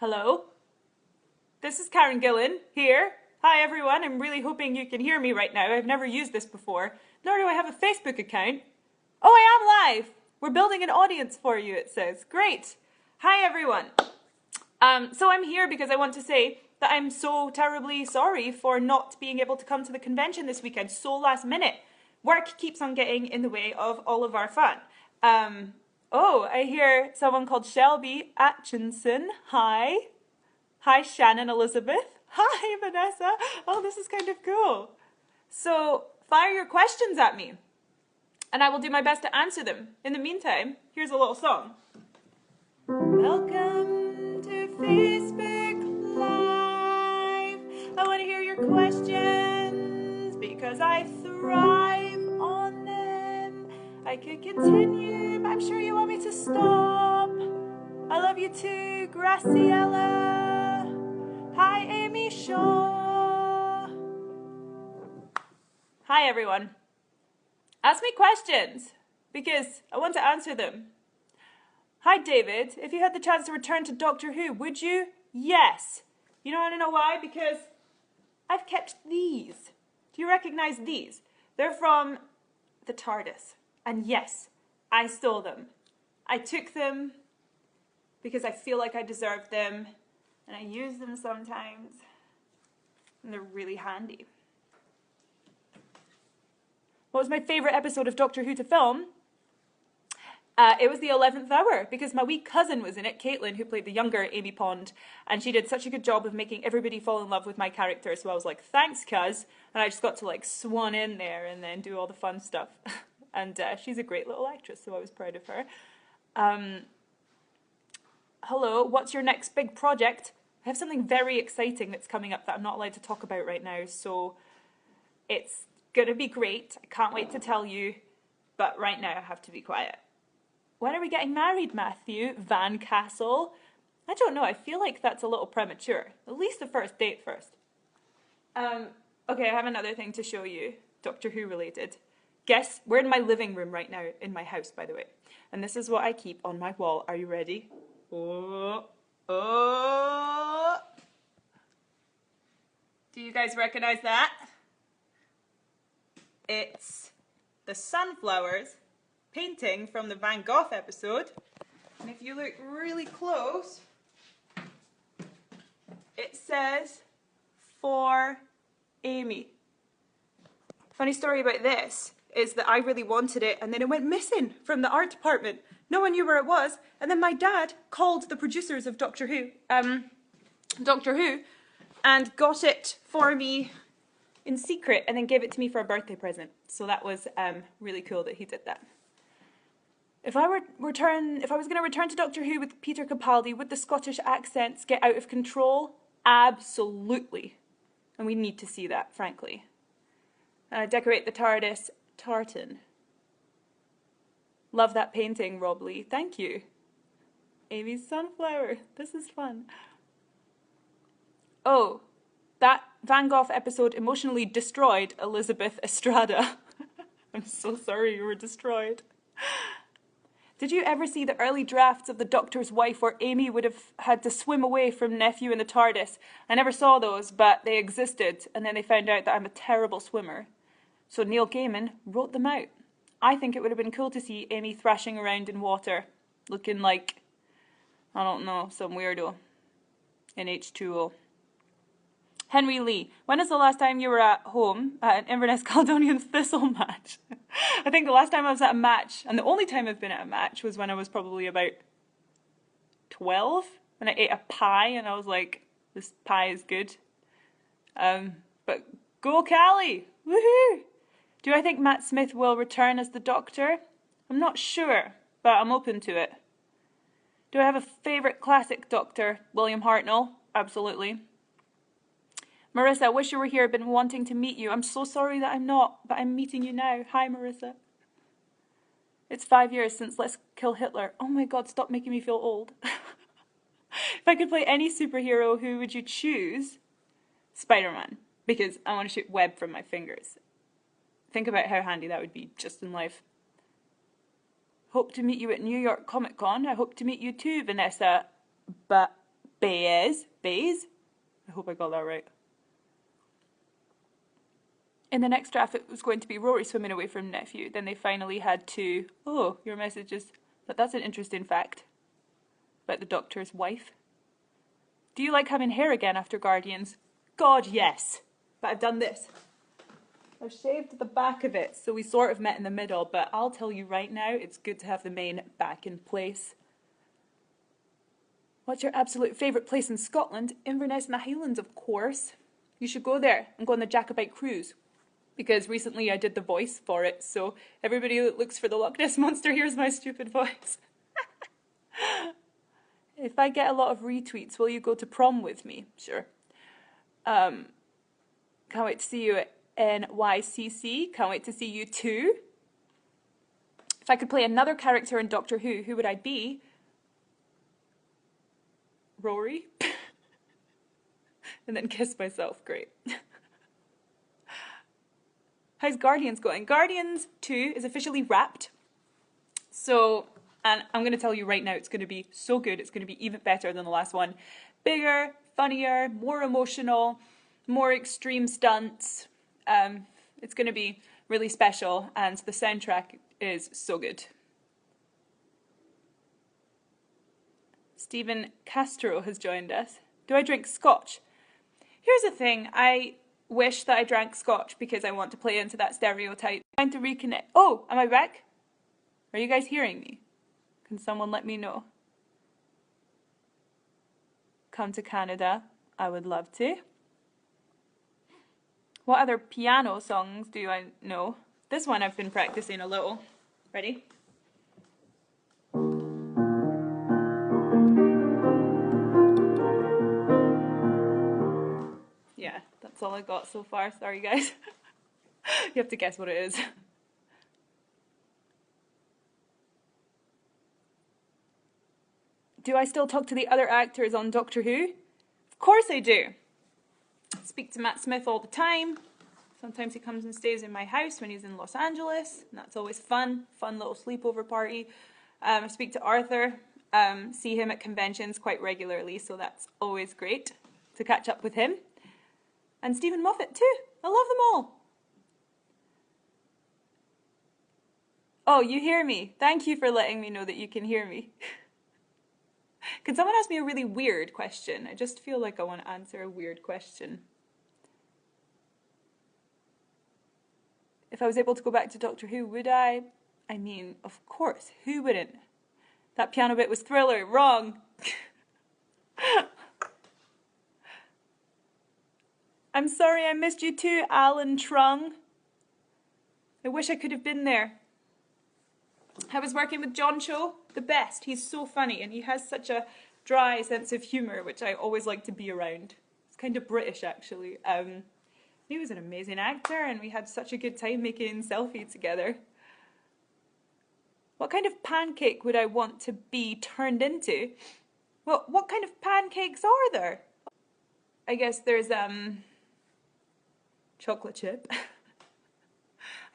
Hello? This is Karen Gillan here. Hi everyone, I'm really hoping you can hear me right now. I've never used this before, nor do I have a Facebook account. Oh, I am live! We're building an audience for you, it says. Great! Hi everyone. So I'm here because I want to say that I'm so terribly sorry for not being able to come to the convention this weekend so last minute. Work keeps on getting in the way of all of our fun. Oh, I hear someone called Shelby Atchinson. Hi. Hi, Shannon Elizabeth. Hi, Vanessa. Oh, this is kind of cool. So, fire your questions at me, and I will do my best to answer them. In the meantime, here's a little song. Welcome to Facebook Live. I want to hear your questions because I thrive on them. I could continue, but I'm sure you want me to stop. I love you too, Graciela. Hi, Amy Shaw. Hi, everyone. Ask me questions because I want to answer them. Hi, David. If you had the chance to return to Doctor Who, would you? Yes. You don't want to know why? Because I've kept these. Do you recognize these? They're from the TARDIS. And yes, I stole them. I took them because I feel like I deserved them. And I use them sometimes. And they're really handy. What was my favourite episode of Doctor Who to film? It was the 11th hour, because my wee cousin was in it, Caitlin, who played the younger Amy Pond, and she did such a good job of making everybody fall in love with my character, so I was like, thanks, cuz, and I just got to like swan in there and then do all the fun stuff. And she's a great little actress, so I was proud of her. Hello, what's your next big project? I have something very exciting that's coming up that I'm not allowed to talk about right now, so it's gonna be great. I can't wait to tell you, but right now I have to be quiet. When are we getting married, Matthew? Van Castle? I don't know, I feel like that's a little premature. At least the first date first. Okay, I have another thing to show you, Doctor Who related. Guess, we're in my living room right now, in my house, by the way. And this is what I keep on my wall. Are you ready? Oh. Do you guys recognize that? It's the sunflowers painting from the Van Gogh episode, and if you look really close, it says, for Amy. Funny story about this is that I really wanted it, and then it went missing from the art department. No one knew where it was, and then my dad called the producers of Doctor Who, and got it for me in secret, and then gave it to me for a birthday present. So that was really cool that he did that. If I was going to return to Doctor Who with Peter Capaldi, would the Scottish accents get out of control? Absolutely. And we need to see that, frankly. Decorate the TARDIS, tartan. Love that painting, Rob Lee. Thank you. Amy's sunflower. This is fun. Oh, that Van Gogh episode emotionally destroyed Elizabeth Estrada. I'm so sorry you were destroyed. Did you ever see the early drafts of The Doctor's Wife where Amy would have had to swim away from Nephew in the TARDIS? I never saw those, but they existed, and then they found out that I'm a terrible swimmer. So Neil Gaiman wrote them out. I think it would have been cool to see Amy thrashing around in water, looking like, I don't know, some weirdo in H2O. Henry Lee, when is the last time you were at home at an Inverness Caledonian Thistle match? I think the last time I was at a match, and the only time I've been at a match, was when I was probably about 12, when I ate a pie, and I was like, this pie is good. But go Callie! Woohoo! Do I think Matt Smith will return as the Doctor? I'm not sure, but I'm open to it. Do I have a favourite classic Doctor? William Hartnell? Absolutely. Marissa, I wish you were here. I've been wanting to meet you. I'm so sorry that I'm not, but I'm meeting you now. Hi, Marissa. It's 5 years since Let's Kill Hitler. Oh my god, stop making me feel old. If I could play any superhero, who would you choose? Spider-Man, because I want to shoot web from my fingers. Think about how handy that would be just in life. Hope to meet you at New York Comic Con. I hope to meet you too, Vanessa. But Baez. I hope I got that right. In the next draft, it was going to be Rory swimming away from nephew. Then they finally had to... Oh, your message is... But that's an interesting fact about the Doctor's wife. Do you like having hair again after Guardians? God, yes. But I've done this. I've shaved the back of it, so we sort of met in the middle. But I'll tell you right now, it's good to have the mane back in place. What's your absolute favourite place in Scotland? Inverness and the Highlands, of course. You should go there and go on the Jacobite cruise. Because recently I did the voice for it, so everybody that looks for the Loch Ness Monster hears my stupid voice. If I get a lot of retweets, will you go to prom with me? Sure. Can't wait to see you at NYCC. Can't wait to see you too. If I could play another character in Doctor who would I be? Rory? And then kiss myself. Great. How's Guardians going? Guardians 2 is officially wrapped. So, and I'm going to tell you right now, it's going to be so good. It's going to be even better than the last one. Bigger, funnier, more emotional, more extreme stunts. It's going to be really special, and the soundtrack is so good. Stephen Castro has joined us. Do I drink scotch? Here's the thing, I wish that I drank scotch because I want to play into that stereotype. Trying to reconnect. Oh, am I back? Are you guys hearing me? Can someone let me know? Come to Canada. I would love to. What other piano songs do I know? This one I've been practicing a little. Ready? Yeah, that's all I got so far. Sorry, guys. You have to guess what it is. Do I still talk to the other actors on Doctor Who? Of course I do. I speak to Matt Smith all the time. Sometimes he comes and stays in my house when he's in Los Angeles, and that's always fun. Fun little sleepover party. I speak to Arthur, see him at conventions quite regularly, so that's always great to catch up with him. And Stephen Moffat too. I love them all. Oh, you hear me. Thank you for letting me know that you can hear me. Can someone ask me a really weird question? I just feel like I want to answer a weird question. If I was able to go back to Doctor Who, would I? I mean, of course, who wouldn't? That piano bit was Thriller. Wrong. I'm sorry I missed you too, Alan Trung. I wish I could have been there. I was working with John Cho, the best. He's so funny and he has such a dry sense of humour, which I always like to be around. It's kind of British, actually. He was an amazing actor and we had such a good time making selfies together. What kind of pancake would I want to be turned into? Well, what kind of pancakes are there? I guess there's chocolate chip.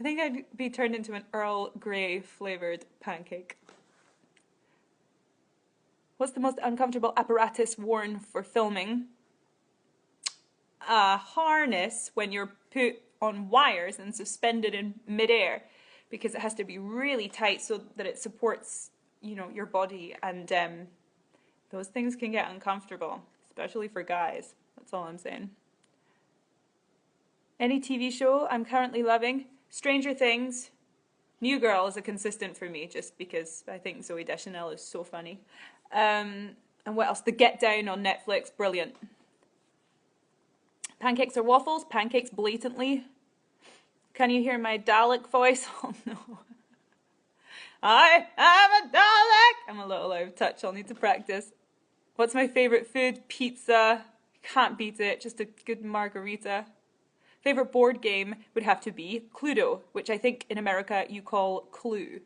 I think I'd be turned into an Earl Grey flavoured pancake. What's the most uncomfortable apparatus worn for filming? A harness when you're put on wires and suspended in midair, because it has to be really tight so that it supports, you know, your body, and those things can get uncomfortable, especially for guys. That's all I'm saying. Any TV show I'm currently loving? Stranger Things. New Girl is a consistent for me, just because I think Zooey Deschanel is so funny. And what else? The Get Down on Netflix, brilliant. Pancakes or waffles? Pancakes blatantly. Can you hear my Dalek voice? Oh no. I am a Dalek! I'm a little out of touch, I'll need to practice. What's my favourite food? Pizza. Can't beat it, just a good margarita. Favourite board game would have to be Cluedo, which I think in America you call Clue.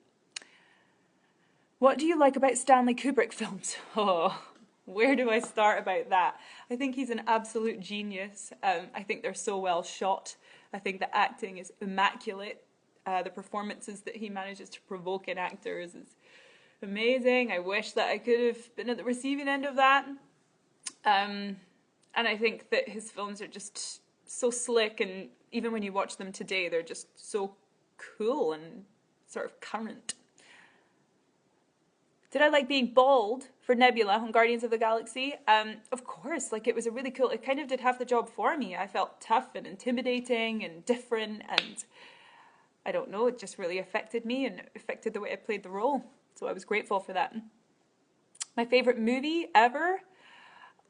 What do you like about Stanley Kubrick films? Oh, where do I start about that? I think he's an absolute genius. I think they're so well shot. I think the acting is immaculate. The performances that he manages to provoke in actors is amazing. I wish that I could have been at the receiving end of that. And I think that his films are just so slick, and even when you watch them today, they're just so cool and sort of current. Did I like being bald for Nebula on Guardians of the Galaxy? Of course, like it was a really cool, it kind of did half the job for me. I felt tough and intimidating and different, and I don't know, it just really affected me and affected the way I played the role. So I was grateful for that. My favorite movie ever?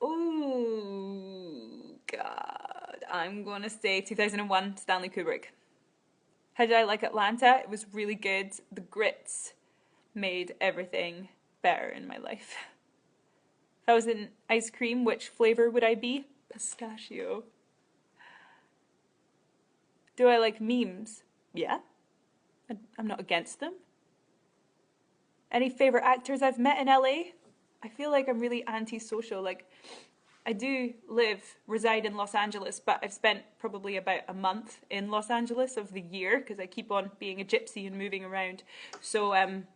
Oh, God. I'm going to say 2001, Stanley Kubrick. How did I like Atlanta? It was really good. The grits made everything better in my life. If I was in ice cream, which flavor would I be? Pistachio. Do I like memes? Yeah. I'm not against them. Any favorite actors I've met in LA? I feel like I'm really antisocial. Like, I do reside in Los Angeles, but I've spent probably about a month in Los Angeles of the year because I keep on being a gypsy and moving around. So, and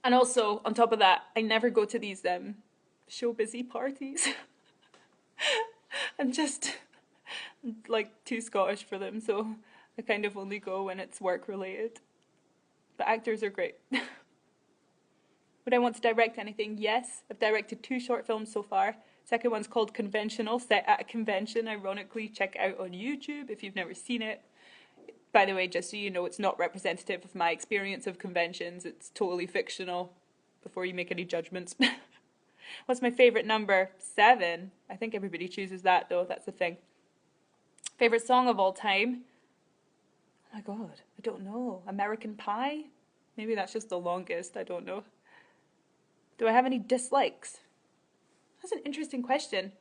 also on top of that, I never go to these show busy parties. I'm just like too Scottish for them, so I kind of only go when it's work related. But actors are great. Would I want to direct anything? Yes. I've directed 2 short films so far. Second one's called Conventional, set at a convention, ironically. Check it out on YouTube if you've never seen it. By the way, just so you know, it's not representative of my experience of conventions. It's totally fictional, before you make any judgments. What's my favourite number? 7. I think everybody chooses that, though. That's the thing. Favourite song of all time? Oh my God, I don't know. American Pie? Maybe that's just the longest, I don't know. Do I have any dislikes? That's an interesting question.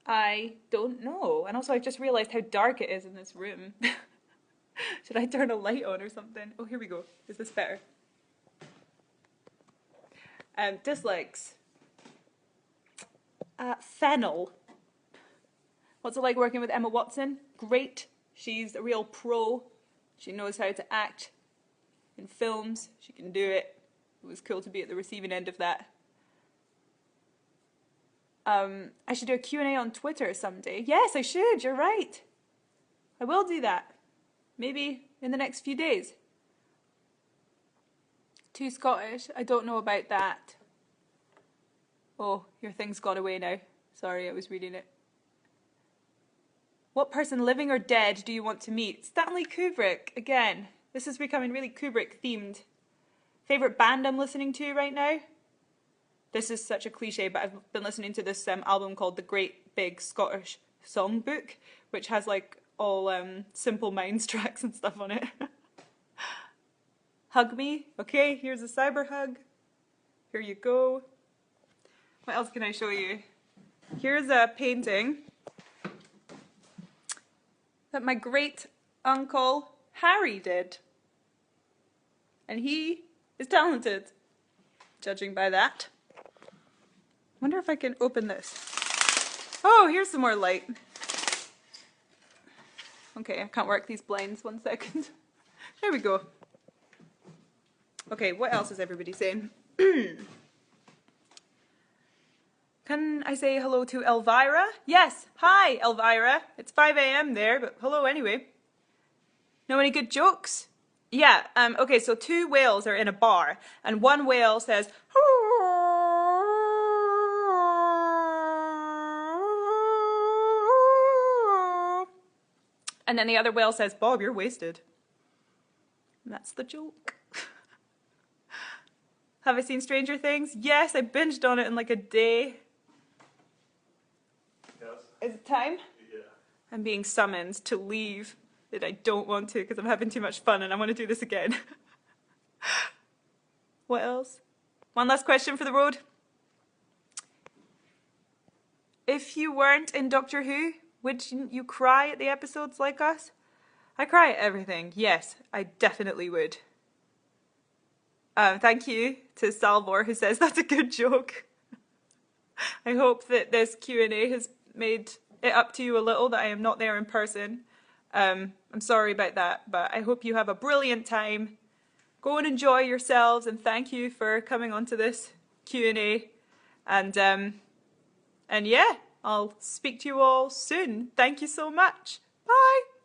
I don't know. And also I just realised how dark it is in this room. Should I turn a light on or something? Oh, here we go. Is this better? Dislikes. Fennel. What's it like working with Emma Watson? Great. She's a real pro. She knows how to act in films. She can do it. It was cool to be at the receiving end of that. I should do a Q&A on Twitter someday. Yes, I should. You're right. I will do that. Maybe in the next few days. Too Scottish. I don't know about that. Oh, your thing's gone away now. Sorry, I was reading it. What person, living or dead, do you want to meet? Stanley Kubrick. Again, this is becoming really Kubrick themed. Favorite band I'm listening to right now? This is such a cliche, but I've been listening to this album called The Great Big Scottish Songbook, which has like all Simple Minds tracks and stuff on it. Hug me. Okay, here's a cyber hug. Here you go. What else can I show you? Here's a painting that my great uncle Harry did. And he is talented, judging by that. Wonder if I can open this. Oh, here's some more light. Okay, I can't work these blinds. 1 second. There we go. Okay, what else is everybody saying? Can I say hello to Elvira? Yes. Hi, Elvira. It's 5 a.m. there, but hello anyway. Know any good jokes? Yeah, okay, so 2 whales are in a bar, and one whale says, and then the other whale says, Bob, you're wasted. And that's the joke. Have I seen Stranger Things? Yes, I binged on it in like a day. Yes. Is it time? Yeah. I'm being summoned to leave. That I don't want to because I'm having too much fun and I want to do this again. What else? One last question for the road. If you weren't in Doctor Who, wouldn't you cry at the episodes like us? I cry at everything. Yes, I definitely would. Thank you to Salvor who says that's a good joke. I hope that this Q&A has made it up to you a little that I am not there in person. I'm sorry about that, but I hope you have a brilliant time. Go and enjoy yourselves, and thank you for coming onto this Q&A. And yeah, I'll speak to you all soon. Thank you so much. Bye.